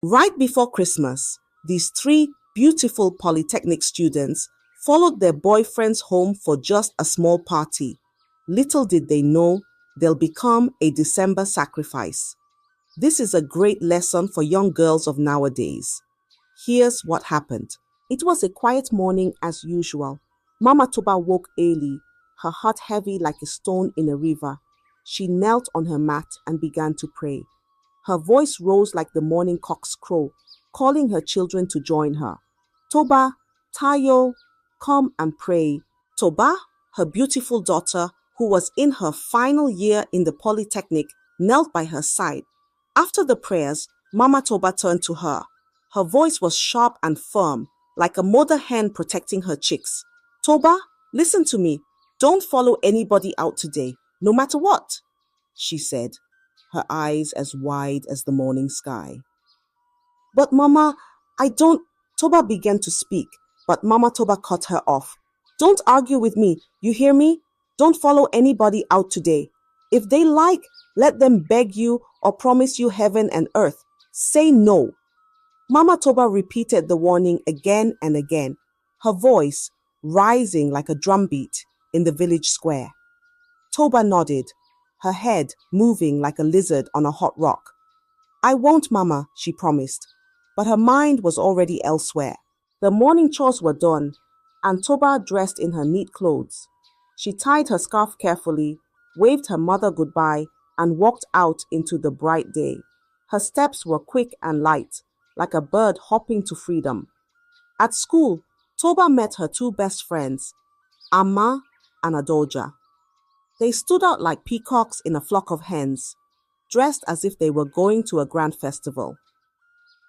Right before Christmas, these three beautiful polytechnic students followed their boyfriends home for just a small party. Little did they know they'll become a December sacrifice. This is a great lesson for young girls of nowadays. Here's what happened. It was a quiet morning as usual. Mama Toba woke early, her heart heavy like a stone in a river. She knelt on her mat and began to pray. Her voice rose like the morning cock's crow, calling her children to join her. Toba, Tayo, come and pray. Toba, her beautiful daughter, who was in her final year in the polytechnic, knelt by her side. After the prayers, Mama Toba turned to her. Her voice was sharp and firm, like a mother hen protecting her chicks. Toba, listen to me. Don't follow anybody out today, no matter what, she said, her eyes as wide as the morning sky. But Mama, I don't... Toba began to speak, but Mama Toba cut her off. Don't argue with me, you hear me? Don't follow anybody out today. If they like, let them beg you or promise you heaven and earth. Say no. Mama Toba repeated the warning again and again, her voice rising like a drumbeat in the village square. Toba nodded, her head moving like a lizard on a hot rock. I won't, Mama, she promised, but her mind was already elsewhere. The morning chores were done, and Toba dressed in her neat clothes. She tied her scarf carefully, waved her mother goodbye, and walked out into the bright day. Her steps were quick and light, like a bird hopping to freedom. At school, Toba met her two best friends, Amma and Adoja. They stood out like peacocks in a flock of hens, dressed as if they were going to a grand festival.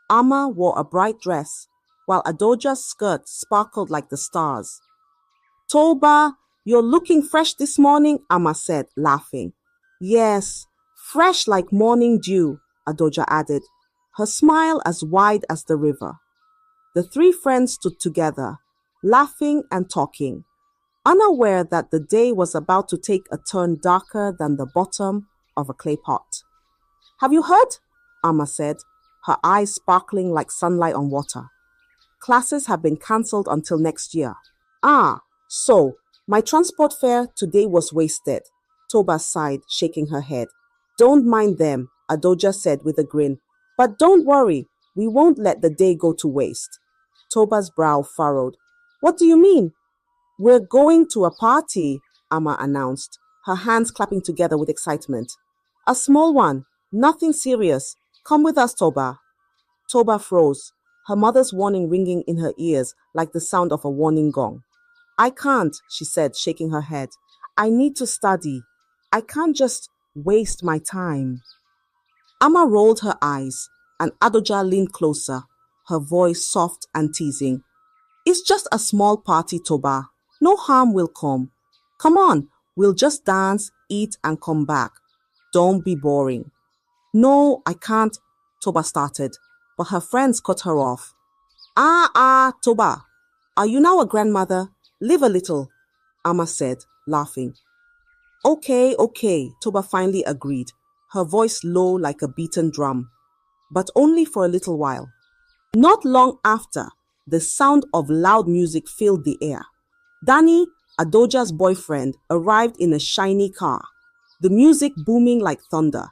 Amma wore a bright dress, while Adoja's skirt sparkled like the stars. Toba, you're looking fresh this morning, Amma said, laughing. Yes, fresh like morning dew, Adoja added, her smile as wide as the river. The three friends stood together, laughing and talking, unaware that the day was about to take a turn darker than the bottom of a clay pot. Have you heard? Amma said, her eyes sparkling like sunlight on water. Classes have been cancelled until next year. Ah, so my transport fare today was wasted, Toba sighed, shaking her head. Don't mind them, Adoja said with a grin. But don't worry, we won't let the day go to waste. Toba's brow furrowed. What do you mean? We're going to a party, Amma announced, her hands clapping together with excitement. A small one, nothing serious. Come with us, Toba. Toba froze, her mother's warning ringing in her ears like the sound of a warning gong. I can't, she said, shaking her head. I need to study. I can't just waste my time. Amma rolled her eyes, and Adoja leaned closer, her voice soft and teasing. It's just a small party, Toba. No harm will come. Come on, we'll just dance, eat, and come back. Don't be boring. No, I can't, Toba started, but her friends cut her off. Toba, are you now a grandmother? Live a little, Amma said, laughing. Okay, Toba finally agreed, her voice low like a beaten drum, but only for a little while. Not long after, the sound of loud music filled the air. Danny, Adoja's boyfriend, arrived in a shiny car, the music booming like thunder.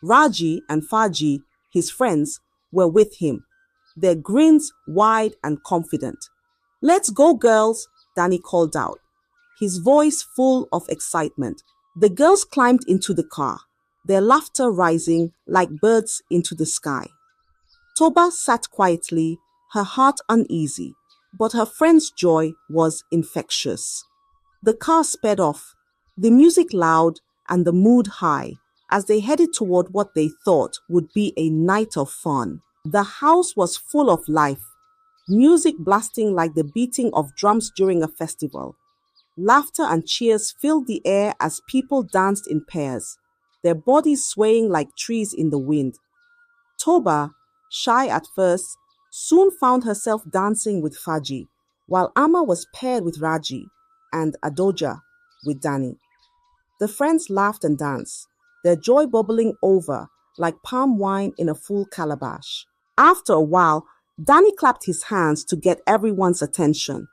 Raji and Faji, his friends, were with him, their grins wide and confident. Let's go, girls, Danny called out, his voice full of excitement. The girls climbed into the car, their laughter rising like birds into the sky. Toba sat quietly, her heart uneasy, but her friend's joy was infectious. The car sped off, the music loud and the mood high, as they headed toward what they thought would be a night of fun. The house was full of life, music blasting like the beating of drums during a festival. Laughter and cheers filled the air as people danced in pairs, their bodies swaying like trees in the wind. Toba, shy at first, soon found herself dancing with Faji, while Amma was paired with Raji and Adoja with Danny. The friends laughed and danced, their joy bubbling over like palm wine in a full calabash. After a while, Danny clapped his hands to get everyone's attention.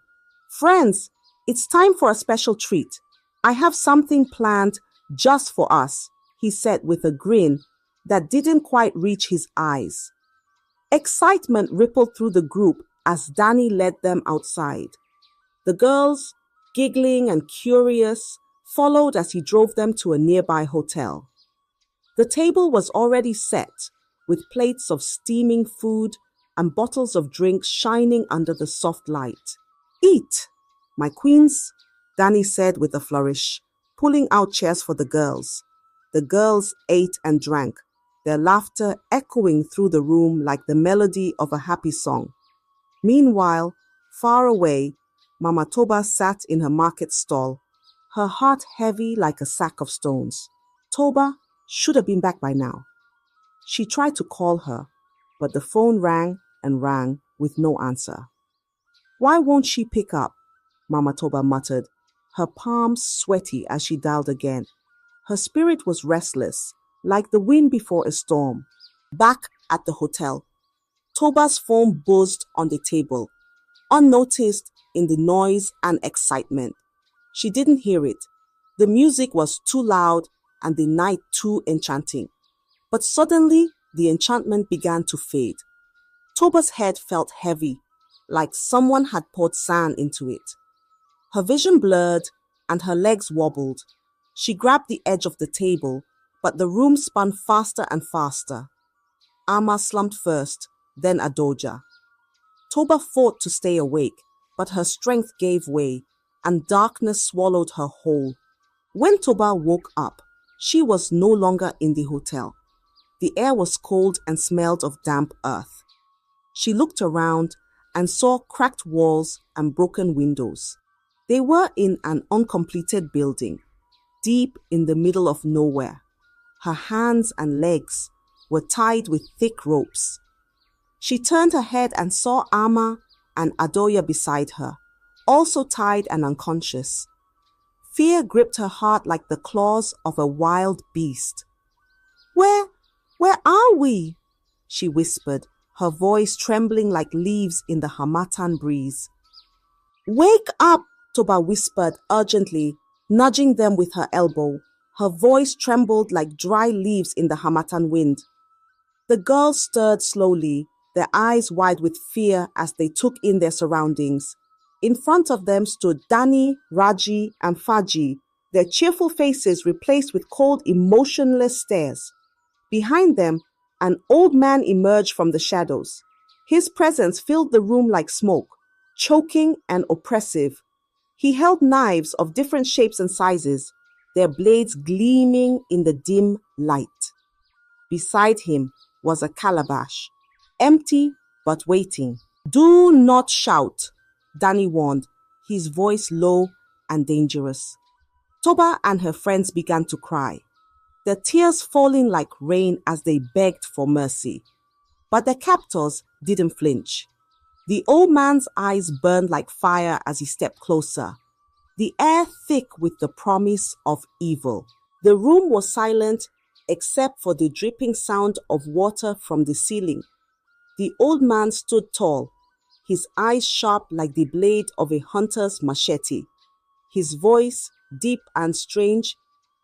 Friends, it's time for a special treat. I have something planned just for us, he said with a grin that didn't quite reach his eyes. Excitement rippled through the group as Danny led them outside. The girls, giggling and curious, followed as he drove them to a nearby hotel. The table was already set, with plates of steaming food and bottles of drinks shining under the soft light. Eat, my queens, Danny said with a flourish, pulling out chairs for the girls. The girls ate and drank, their laughter echoing through the room like the melody of a happy song. Meanwhile, far away, Mama Toba sat in her market stall, her heart heavy like a sack of stones. Toba should have been back by now. She tried to call her, but the phone rang and rang with no answer. Why won't she pick up? Mama Toba muttered, her palms sweaty as she dialed again. Her spirit was restless, like the wind before a storm. Back at the hotel, Toba's phone buzzed on the table, unnoticed in the noise and excitement. She didn't hear it. The music was too loud and the night too enchanting. But suddenly, the enchantment began to fade. Toba's head felt heavy, like someone had poured sand into it. Her vision blurred and her legs wobbled. She grabbed the edge of the table, but the room spun faster and faster. Amma slumped first, then Adoja. Toba fought to stay awake, but her strength gave way, and darkness swallowed her whole. When Toba woke up, she was no longer in the hotel. The air was cold and smelled of damp earth. She looked around and saw cracked walls and broken windows. They were in an uncompleted building, deep in the middle of nowhere. Her hands and legs were tied with thick ropes. She turned her head and saw Amma and Adoya beside her, also tied and unconscious. Fear gripped her heart like the claws of a wild beast. Where are we? She whispered, her voice trembling like leaves in the Hamatan breeze. Wake up, Toba whispered urgently, nudging them with her elbow. Her voice trembled like dry leaves in the Hamatan wind. The girls stirred slowly, their eyes wide with fear as they took in their surroundings. In front of them stood Dani, Raji, and Faji, their cheerful faces replaced with cold, emotionless stares. Behind them, an old man emerged from the shadows. His presence filled the room like smoke, choking and oppressive. He held knives of different shapes and sizes, their blades gleaming in the dim light. Beside him was a calabash, empty but waiting. Do not shout, Danny warned, his voice low and dangerous. Toba and her friends began to cry, their tears falling like rain as they begged for mercy. But their captors didn't flinch. The old man's eyes burned like fire as he stepped closer, the air thick with the promise of evil. The room was silent except for the dripping sound of water from the ceiling. The old man stood tall, his eyes sharp like the blade of a hunter's machete. His voice, deep and strange,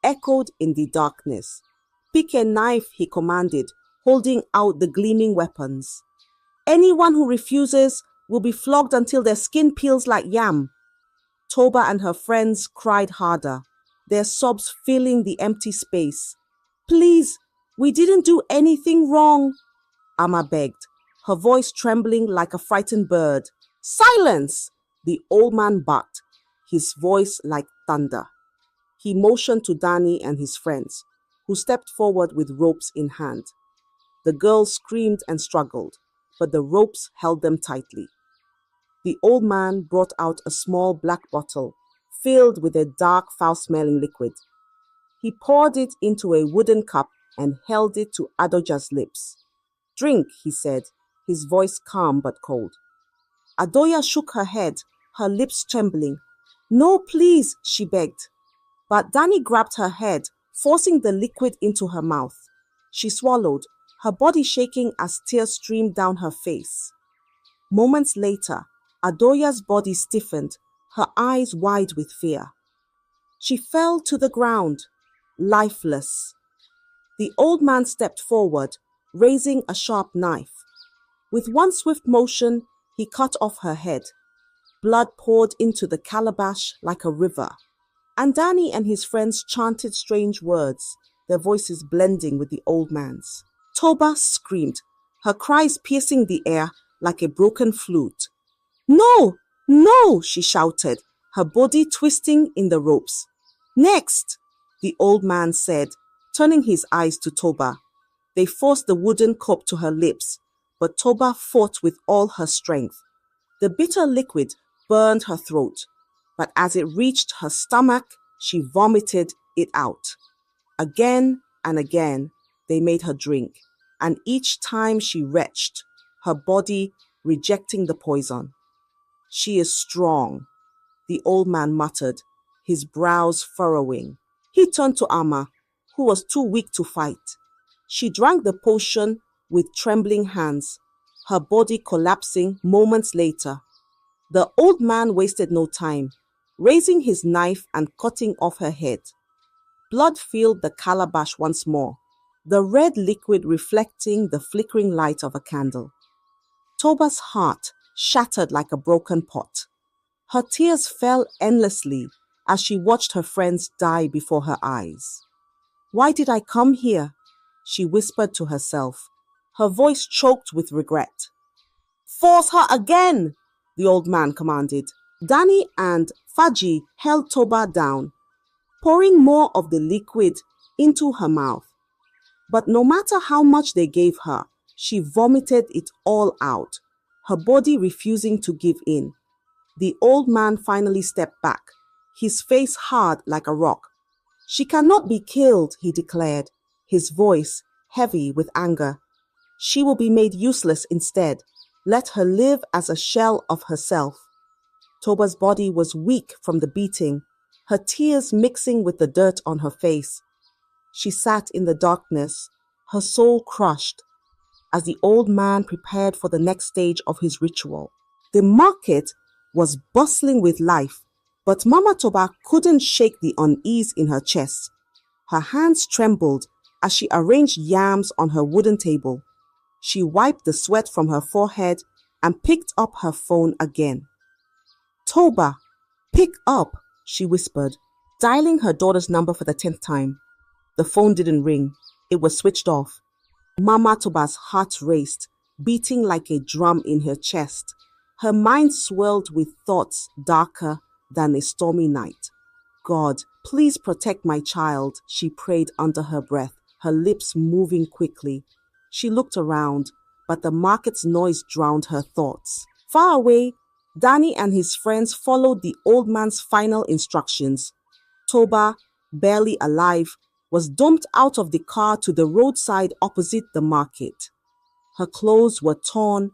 echoed in the darkness. Pick a knife, he commanded, holding out the gleaming weapons. Anyone who refuses will be flogged until their skin peels like yam. Toba and her friends cried harder, their sobs filling the empty space. Please, we didn't do anything wrong, Amma begged, her voice trembling like a frightened bird. Silence! The old man barked, his voice like thunder. He motioned to Danny and his friends, who stepped forward with ropes in hand. The girls screamed and struggled, but the ropes held them tightly. The old man brought out a small black bottle filled with a dark, foul-smelling liquid. He poured it into a wooden cup and held it to Adoja's lips. Drink, he said, his voice calm but cold. Adoya shook her head, her lips trembling. No, please, she begged. But Danny grabbed her head, forcing the liquid into her mouth. She swallowed, her body shaking as tears streamed down her face. Moments later, Adoya's body stiffened, her eyes wide with fear. She fell to the ground, lifeless. The old man stepped forward, raising a sharp knife. With one swift motion, he cut off her head. Blood poured into the calabash like a river. Andani and his friends chanted strange words, their voices blending with the old man's. Toba screamed, her cries piercing the air like a broken flute. "No! No!" she shouted, her body twisting in the ropes. "Next!" the old man said, turning his eyes to Toba. They forced the wooden cup to her lips, but Toba fought with all her strength. The bitter liquid burned her throat, but as it reached her stomach, she vomited it out. Again and again, they made her drink, and each time she retched, her body rejecting the poison. "She is strong," the old man muttered, his brows furrowing. He turned to Amma, who was too weak to fight. She drank the potion with trembling hands, her body collapsing moments later. The old man wasted no time, raising his knife and cutting off her head. Blood filled the calabash once more, the red liquid reflecting the flickering light of a candle. Toba's heart shattered like a broken pot. Her tears fell endlessly as she watched her friends die before her eyes. "Why did I come here?" she whispered to herself, her voice choked with regret. "Force her again!" the old man commanded. Danny and Faji held Toba down, pouring more of the liquid into her mouth. But no matter how much they gave her, she vomited it all out, her body refusing to give in. The old man finally stepped back, his face hard like a rock. "She cannot be killed," he declared, his voice heavy with anger. "She will be made useless instead. Let her live as a shell of herself." Toba's body was weak from the beating, her tears mixing with the dirt on her face. She sat in the darkness, her soul crushed, as the old man prepared for the next stage of his ritual. The market was bustling with life, but Mama Toba couldn't shake the unease in her chest. Her hands trembled as she arranged yams on her wooden table. She wiped the sweat from her forehead and picked up her phone again. "Toba, pick up," she whispered, dialing her daughter's number for the 10th time. The phone didn't ring. It was switched off. Mama Toba's heart raced, beating like a drum in her chest. Her mind swirled with thoughts darker than a stormy night. "God, please protect my child," she prayed under her breath, her lips moving quickly. She looked around, but the market's noise drowned her thoughts. Far away, Danny and his friends followed the old man's final instructions. Toba, barely alive, was dumped out of the car to the roadside opposite the market. Her clothes were torn,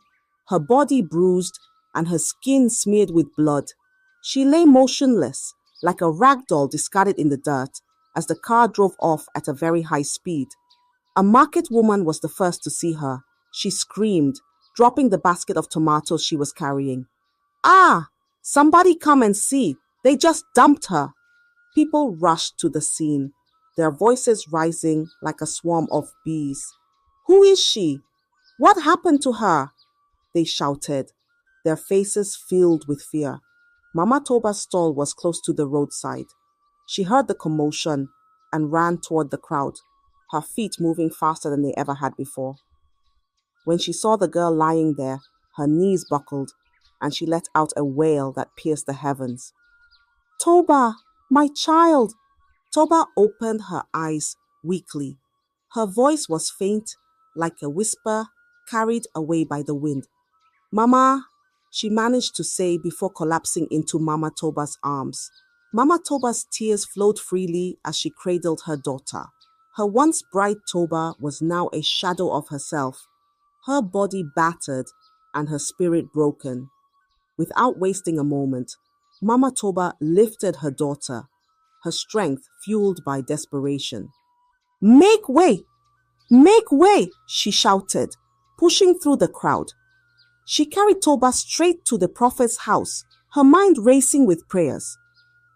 her body bruised, and her skin smeared with blood. She lay motionless, like a rag doll discarded in the dirt, as the car drove off at a very high speed. A market woman was the first to see her. She screamed, dropping the basket of tomatoes she was carrying. "Ah! Somebody come and see! They just dumped her!" People rushed to the scene, their voices rising like a swarm of bees. "Who is she? What happened to her?" they shouted, their faces filled with fear. Mama Toba's stall was close to the roadside. She heard the commotion and ran toward the crowd, her feet moving faster than they ever had before. When she saw the girl lying there, her knees buckled, and she let out a wail that pierced the heavens. "Toba, my child!" Toba opened her eyes weakly. Her voice was faint, like a whisper carried away by the wind. "Mama," she managed to say before collapsing into Mama Toba's arms. Mama Toba's tears flowed freely as she cradled her daughter. Her once bright Toba was now a shadow of herself, her body battered and her spirit broken. Without wasting a moment, Mama Toba lifted her daughter, her strength fueled by desperation. "Make way!" "Make way!" she shouted, pushing through the crowd. She carried Toba straight to the prophet's house, her mind racing with prayers.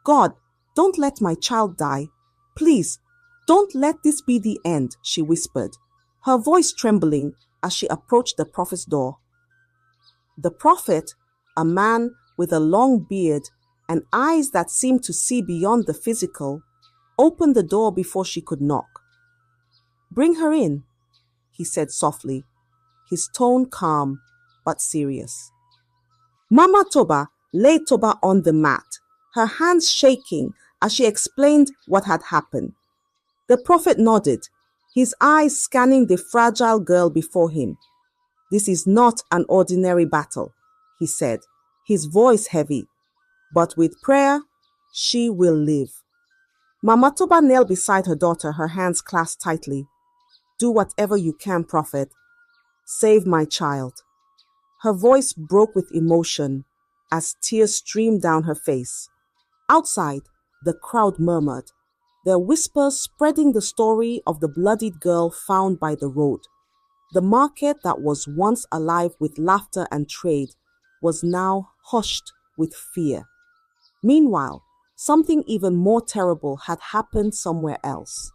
"God, don't let my child die. Please, don't let this be the end," she whispered, her voice trembling as she approached the prophet's door. The prophet, a man with a long beard and eyes that seemed to see beyond the physical, opened the door before she could knock. "Bring her in," he said softly, his tone calm but serious. Mama Toba laid Toba on the mat, her hands shaking as she explained what had happened. The prophet nodded, his eyes scanning the fragile girl before him. "This is not an ordinary battle," he said, his voice heavy. "But with prayer, she will live." Mama Toba knelt beside her daughter, her hands clasped tightly. "Do whatever you can, prophet. Save my child." Her voice broke with emotion as tears streamed down her face. Outside, the crowd murmured, their whispers spreading the story of the bloodied girl found by the road. The market that was once alive with laughter and trade was now hushed with fear. Meanwhile, something even more terrible had happened somewhere else.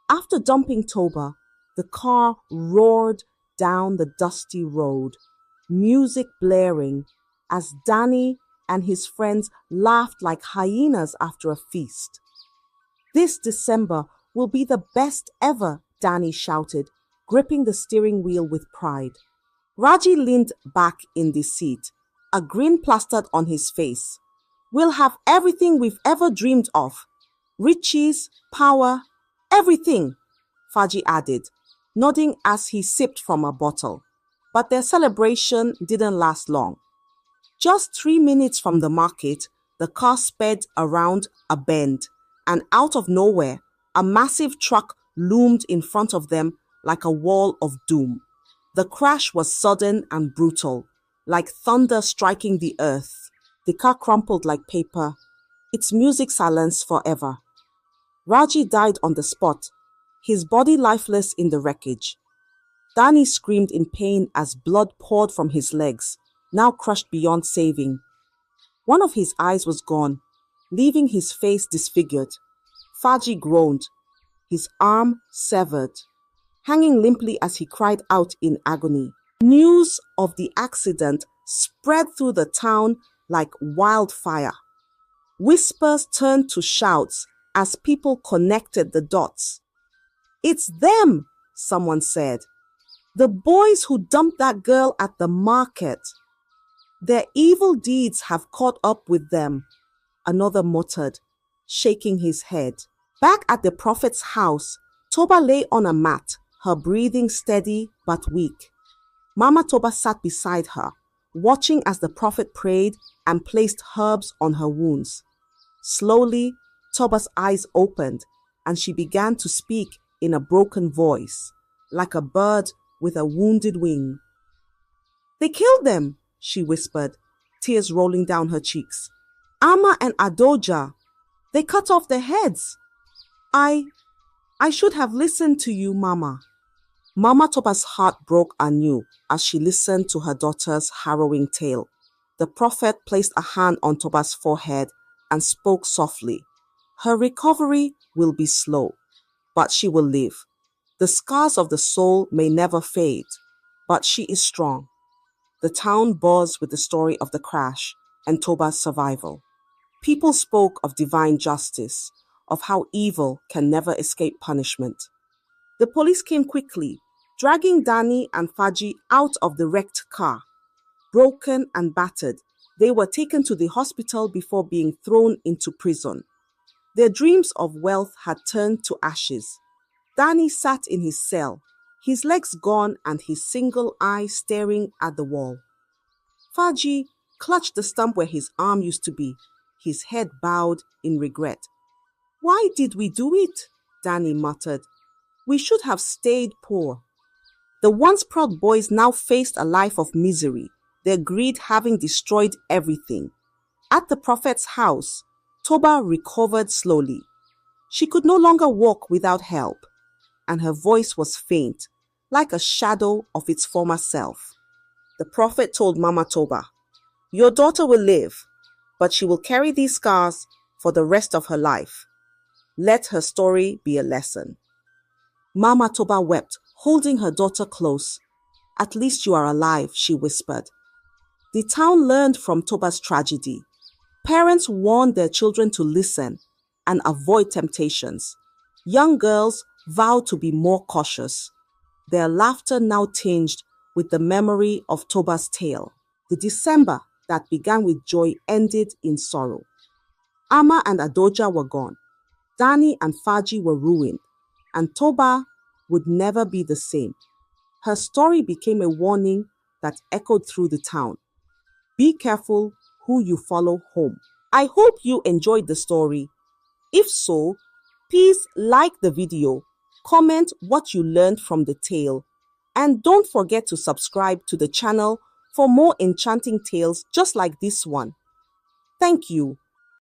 After dumping Toba, the car roared down the dusty road, music blaring as Danny and his friends laughed like hyenas after a feast. "This December will be the best ever," Danny shouted, gripping the steering wheel with pride. Raji leaned back in the seat, a grin plastered on his face. "We'll have everything we've ever dreamed of. Riches, power, everything," Faji added, nodding as he sipped from a bottle. But their celebration didn't last long. Just 3 minutes from the market, the car sped around a bend, and out of nowhere, a massive truck loomed in front of them like a wall of doom. The crash was sudden and brutal, like thunder striking the earth. The car crumpled like paper, its music silenced forever. Raji died on the spot, his body lifeless in the wreckage. Danny screamed in pain as blood poured from his legs, now crushed beyond saving. One of his eyes was gone, leaving his face disfigured. Faji groaned, his arm severed, hanging limply as he cried out in agony. News of the accident spread through the town like wildfire. Whispers turned to shouts as people connected the dots. "It's them," someone said. "The boys who dumped that girl at the market. Their evil deeds have caught up with them," another muttered, shaking his head. Back at the prophet's house, Toba lay on a mat, her breathing steady but weak. Mama Toba sat beside her, watching as the prophet prayed and placed herbs on her wounds. Slowly, Toba's eyes opened and she began to speak in a broken voice, like a bird with a wounded wing. "They killed them," she whispered, tears rolling down her cheeks. "Amma and Adoja, they cut off their heads. I should have listened to you, Mama." Mama Toba's heart broke anew as she listened to her daughter's harrowing tale. The prophet placed a hand on Toba's forehead and spoke softly. "Her recovery will be slow, but she will live. The scars of the soul may never fade, but she is strong." The town buzzed with the story of the crash and Toba's survival. People spoke of divine justice, of how evil can never escape punishment. The police came quickly, dragging Danny and Faji out of the wrecked car. Broken and battered, they were taken to the hospital before being thrown into prison. Their dreams of wealth had turned to ashes. Danny sat in his cell, his legs gone and his single eye staring at the wall. Faji clutched the stump where his arm used to be, his head bowed in regret. "Why did we do it?" Danny muttered. "We should have stayed poor." The once proud boys now faced a life of misery, their greed having destroyed everything. At the prophet's house, Toba recovered slowly. She could no longer walk without help. and her voice was faint, like a shadow of its former self. The prophet told Mama Toba, "Your daughter will live, but she will carry these scars for the rest of her life. Let her story be a lesson." Mama Toba wept, holding her daughter close. "At least you are alive," she whispered. The town learned from Toba's tragedy. Parents warned their children to listen and avoid temptations. Young girls vowed to be more cautious. Their laughter now tinged with the memory of Toba's tale. The December that began with joy ended in sorrow. Amma and Adoja were gone. Dani and Faji were ruined, and Toba would never be the same. Her story became a warning that echoed through the town. Be careful who you follow home. I hope you enjoyed the story. If so, please like the video, comment what you learned from the tale, and don't forget to subscribe to the channel for more enchanting tales just like this one. Thank you.